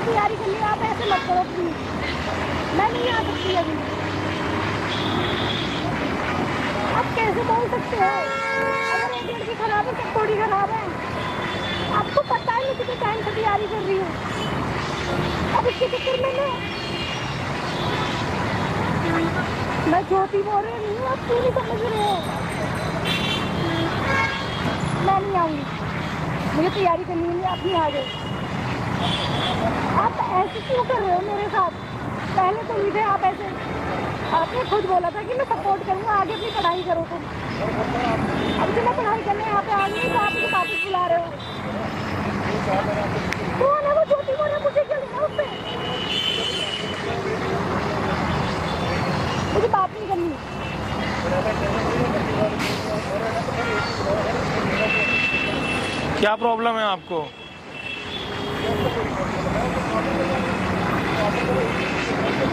तैयारी करनी है, आप ऐसे मत करो प्लीज, मैं नहीं आ सकती अभी। आप कैसे बोल सकते हो? अगर एक लड़की खराब है सब थोड़ी खराब है। आपको पता है मैं कितने टाइम से तैयारी कर रही हूँ, अब इसके चक्कर में मैं ज्योति बोल रही हूँ, आप क्यों नहीं समझ रहे हो? मैं नहीं आऊँगी, मुझे तैयारी करनी है, आप नहीं आ गए। आप ऐसे क्यों कर रहे हो मेरे साथ? पहले तो मुझे आप ऐसे, आपने खुद बोला था कि मैं सपोर्ट करूँगा, आगे अपनी पढ़ाई करो तुम। अब जब मैं पढ़ाई करने यहाँ पे आ गई तो आप मुझे वापस बुला रहे हो। कौन है वो ज्योति बोल रहा है? मुझे क्या लेना उससे? मुझे बात नहीं करनी। क्या प्रॉब्लम है आपको?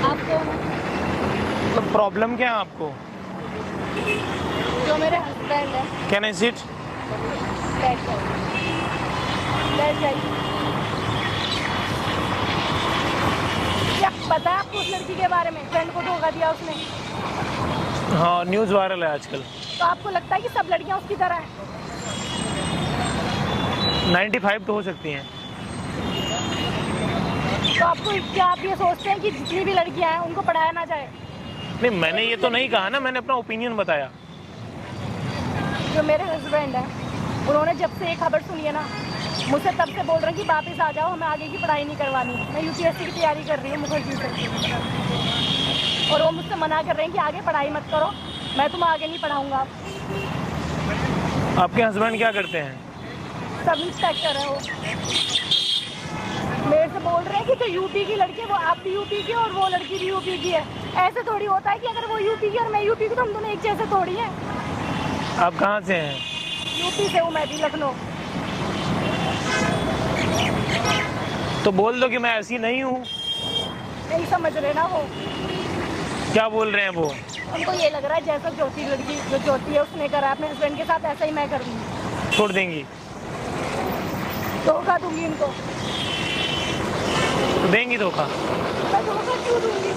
आपको मतलब प्रॉब्लम क्या है आपको? जो मेरे हस्बैंड है, कैन आई सिट? बैठ जाइए। क्या पता है आपको उस लड़की के बारे में? फ्रेंड को धोखा दिया उसने। हाँ, न्यूज़ वायरल है आजकल। तो आपको लगता है कि सब लड़कियां उसकी तरह हैं? 95 तो हो सकती हैं। तो आपको क्या, आप ये सोचते हैं कि जितनी भी लड़कियां हैं उनको पढ़ाया ना जाए? नहीं, मैंने ये तो नहीं कहा ना, मैंने अपना ओपिनियन बताया। जो मेरे हस्बैंड हैं, उन्होंने जब से ये खबर सुनी है ना, मुझसे तब से बोल रहे हैं कि वापस आ जाओ, हमें आगे की पढ़ाई नहीं करवानी। मैं यूपीएससी की तैयारी कर रही हूँ मुखर्जी से, और वो मुझसे मना कर रहे हैं कि आगे पढ़ाई मत करो, मैं तुम्हें आगे नहीं पढ़ाऊँगा। आपके हस्बैंड क्या करते हैं? सब इंस्पेक्टर है वो। मेरे से बोल रहे हैं कि जो यूपी की लड़की है वो आप भी यूपी की और वो लड़की भी यूपी की है। ऐसे थोड़ी होता है कि अगर वो यूपी की और मैं यूपी की तो हम दोनों एक जैसे थोड़ी हैं। आप कहाँ से हैं? यूपी से हूँ मैं भी, लखनऊ। तो बोल दो कि मैं ऐसी नहीं हूँ। नहीं समझ रहे ना वो। क्या बोल रहे हैं वो? उनको ये लग रहा है जैसा ज्योति लड़की, जो ज्योति है उसने करा अपने हस्बैंड के साथ, ऐसा ही मैं करूँगी। छोड़ देंगी? धोखा दूंगी उनको। तो देंगी धोखा? मैं धोखा क्यों दूंगी?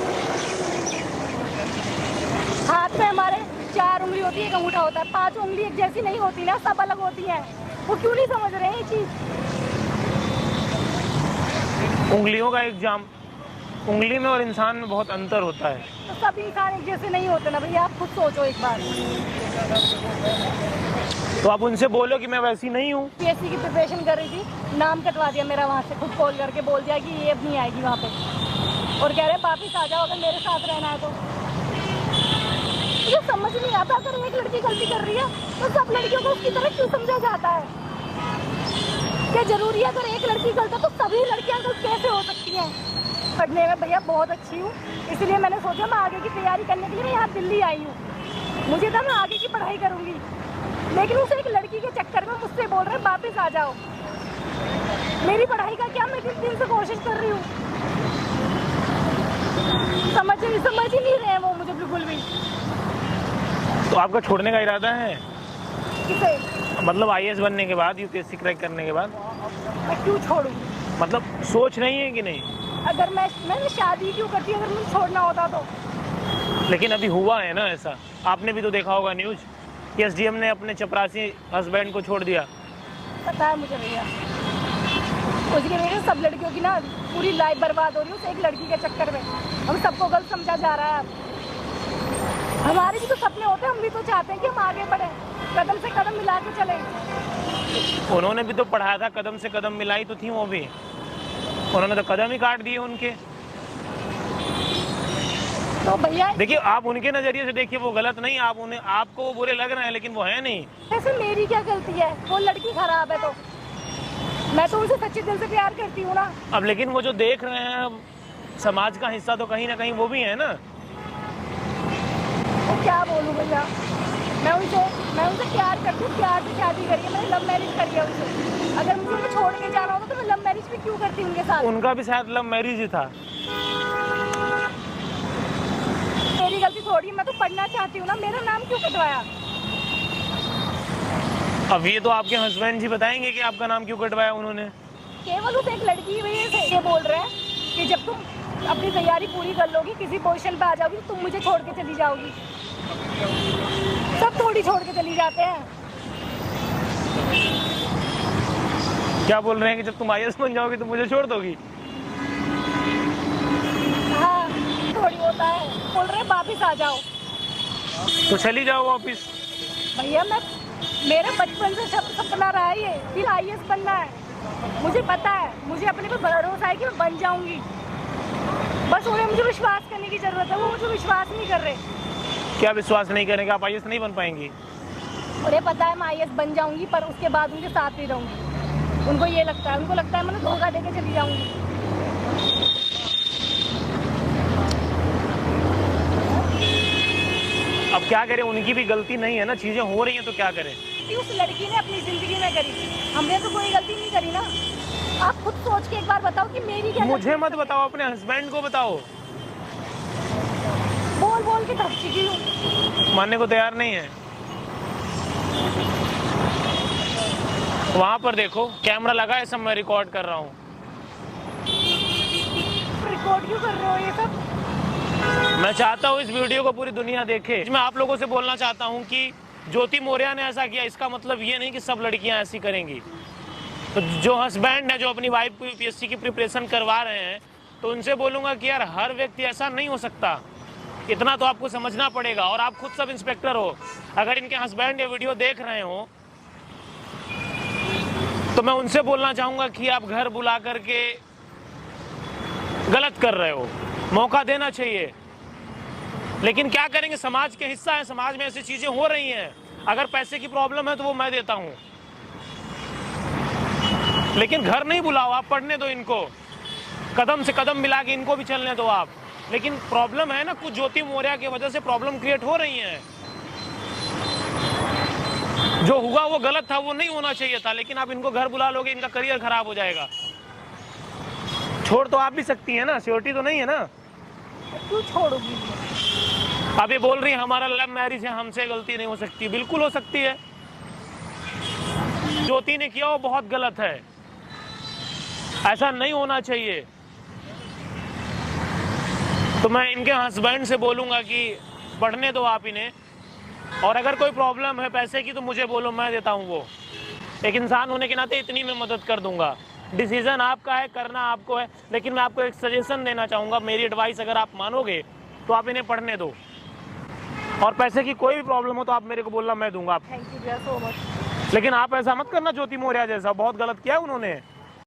हाथ में हमारे 4 उंगली होती है, एक अंगूठा होता है, 5 उंगली एक जैसी नहीं होती ना, सब अलग होती हैं। वो क्यों नहीं समझ रहे हैं ये चीज? उंगलियों का एग्जाम, उंगली में और इंसान में बहुत अंतर होता है। तो सब इंसान एक जैसे नहीं होते ना भैया, आप खुद सोचो एक बार। तो आप उनसे बोलो कि मैं वैसी नहीं हूँ। पीएससी की प्रिपरेशन कर रही थी, नाम कटवा दिया मेरा वहाँ से, खुद कॉल करके बोल दिया कि ये अब नहीं आएगी वहाँ पे, और कह रहे वापिस आ जाओ अगर मेरे साथ रहना है तो। मुझे समझ नहीं आता, अगर एक लड़की गलती कर रही है तो सब लड़कियों को उसकी तरह क्यों समझा जाता है? क्या जरूरी है अगर एक लड़की गलत है तो सभी लड़कियां गलत कैसे हो सकती हैं? पढ़ने में भैया बहुत अच्छी हूँ, इसलिए मैंने सोचा मैं आगे की तैयारी करने के लिए मैं यहाँ दिल्ली आई हूँ। मुझे था मैं आगे की पढ़ाई करूँगी, लेकिन उस एक लड़की के चक्कर में मुझसे बोल रहे हैं वापिस आ जाओ। मेरी पढ़ाई का क्या, मैं किस दिन से कोशिश कर रही हूँ। समझ ही नहीं रहे हैं वो मुझे बिल्कुल भी। तो आपका छोड़ने का इरादा है? किसे? मतलब आईएएस बनने के बाद, यूपीएससी क्रैक करने के बाद? मैं क्यों छोड़ूँ? मतलब सोच नहीं है कि नहीं? अगर मैंने शादी क्यों करती अगर मुझे छोड़ना होता तो? लेकिन अभी हुआ है ना ऐसा, आपने भी तो देखा होगा न्यूज कि एसडीएम ने अपने चपरासी हस्बैंड को छोड़ दिया। पता है मुझे भैया, उसकी वजह से सब लड़कियों की ना पूरी लाइफ बर्बाद हो रही है उस एक लड़की के चक्कर में। हम सबको गलत समझा जा रहा है अब। हमारे भी तो सपने होते हैं, हम भी तो चाहते हैं कि हम आगे बढ़े, कदम से कदम मिला के चले। उन्होंने भी तो पढ़ाया था, कदम से कदम मिलाई तो थी वो भी, उन्होंने तो कदम ही काट दिए उनके। तो भैया देखिए, आप उनके नजरिए से देखिए, वो गलत नहीं, आप उन्हें, आपको वो बुरे लग रहे हैं लेकिन वो है नहीं। ऐसे मेरी क्या गलती है? वो लड़की खराब है तो मैं तो उनसे सच्चे दिल से प्यार करती हूँ ना। अब लेकिन वो जो देख रहे हैं समाज का हिस्सा तो कहीं ना कहीं वो भी है ना। तो क्या बोलूँ भैया, मैं उनसे प्यार करती हूँ, प्यार से शादी करी है, मैंने लव मैरिज करी है उनसे। अगर मुझे उन्हें छोड़ के जाना होता तो मैं लव मैरिज भी क्यों करती उनके साथ? उनका भी शायद लव मैरिज ही था। मेरी गलती थोड़ी, मैं तो पढ़ना चाहती हूँ ना, मेरा नाम क्यों कटवाया? अब ये तो आपके हस्बैंड जी बताएंगे कि आपका नाम क्यों कटवाया उन्होंने। केवल उस एक लड़की की वजह से ये बोल रहे हैं कि जब तुम अपनी तैयारी पूरी कर लोगी, किसी पोजीशन पे आ जाओगी, तो तुम मुझे छोड़ के चली जाओगी। सब थोड़ी छोड़ के चली जाते हैं। क्या बोल रहे हैं कि जब तुम IAS बन जाओगी तो मुझे छोड़ दोगी? हाँ, थोड़ी होता है। बोल रहे हैं वापिस आ जाओ, तो चली जाओ वापिस। भैया मेरे बचपन से सपना रहा है ये, फिर IAS बनना है। मुझे पता है, मुझे अपने पे भरोसा है कि मैं बन जाऊंगी। बस उन्हें मुझे विश्वास करने की जरूरत है, वो मुझे विश्वास नहीं कर रहे। क्या विश्वास नहीं करेंगे? आप IAS नहीं बन पाएंगी? उन्हें पता है मैं IAS बन जाऊंगी, पर उसके बाद उनके साथ नहीं रहूंगी। उनको ये लगता है, उनको लगता है मैं धोखा देके चली जाऊंगी। अब क्या करें, उनकी भी गलती नहीं है ना, चीजें हो रही हैं तो क्या करें। उस लड़की ने अपनी जिंदगी में करी, हमने तो कोई गलती नहीं करी ना। आप खुद सोच के एक बार बताओ कि मेरी क्या मुझे मत बताओ, अपने हस्बैंड को बताओ। बोल बोल के थक चुकी हूँ। मानने को तैयार नहीं है। वहां पर देखो, कैमरा लगा है, सब मैं रिकॉर्ड कर रहा हूँ। रिकॉर्ड क्यों कर रहे हो ये सब? मैं चाहता हूँ इस वीडियो को पूरी दुनिया देखे। मैं आप लोगों से बोलना चाहता हूँ कि ज्योति मौर्य ने ऐसा किया, इसका मतलब ये नहीं कि सब लड़कियां ऐसी करेंगी। तो जो हस्बैंड है, जो अपनी वाइफ को UPSC की प्रिपरेशन करवा रहे हैं, तो उनसे बोलूँगा कि यार हर व्यक्ति ऐसा नहीं हो सकता, इतना तो आपको समझना पड़ेगा। और आप खुद सब इंस्पेक्टर हो, अगर इनके हस्बैंड ये वीडियो देख रहे हो तो मैं उनसे बोलना चाहूँगा कि आप घर बुला करके गलत कर रहे हो, मौका देना चाहिए। लेकिन क्या करेंगे, समाज के हिस्सा है, समाज में ऐसी चीजें हो रही हैं। अगर पैसे की प्रॉब्लम है तो वो मैं देता हूं, लेकिन घर नहीं बुलाओ, आप पढ़ने दो इनको, कदम से कदम मिला के इनको भी चलने दो आप। लेकिन प्रॉब्लम है ना, कुछ ज्योति मौर्य की वजह से प्रॉब्लम क्रिएट हो रही है। जो हुआ वो गलत था, वो नहीं होना चाहिए था, लेकिन आप इनको घर बुला लोगे, इनका करियर खराब हो जाएगा। छोड़ तो आप भी सकती है ना, सिक्योरिटी तो नहीं है ना। क्यों छोड़ोगी? अब ये बोल रही है हमारा लव मैरिज है, हमसे गलती नहीं हो सकती। बिल्कुल हो सकती है। ज्योति ने किया वो बहुत गलत है, ऐसा नहीं होना चाहिए। तो मैं इनके हस्बैंड से बोलूंगा कि पढ़ने दो आप इन्हें, और अगर कोई प्रॉब्लम है पैसे की तो मुझे बोलो, मैं देता हूँ। वो एक इंसान होने के नाते इतनी मैं मदद कर दूंगा। डिसीजन आपका है, करना आपको है, लेकिन मैं आपको एक सजेशन देना चाहूँगा, मेरी एडवाइस अगर आप मानोगे तो आप इन्हें पढ़ने दो। और पैसे की कोई भी प्रॉब्लम हो तो आप मेरे को बोलना, मैं दूंगा आप। Thank you so much. लेकिन आप ऐसा मत करना ज्योति मौर्य जैसा, बहुत गलत किया है उन्होंने।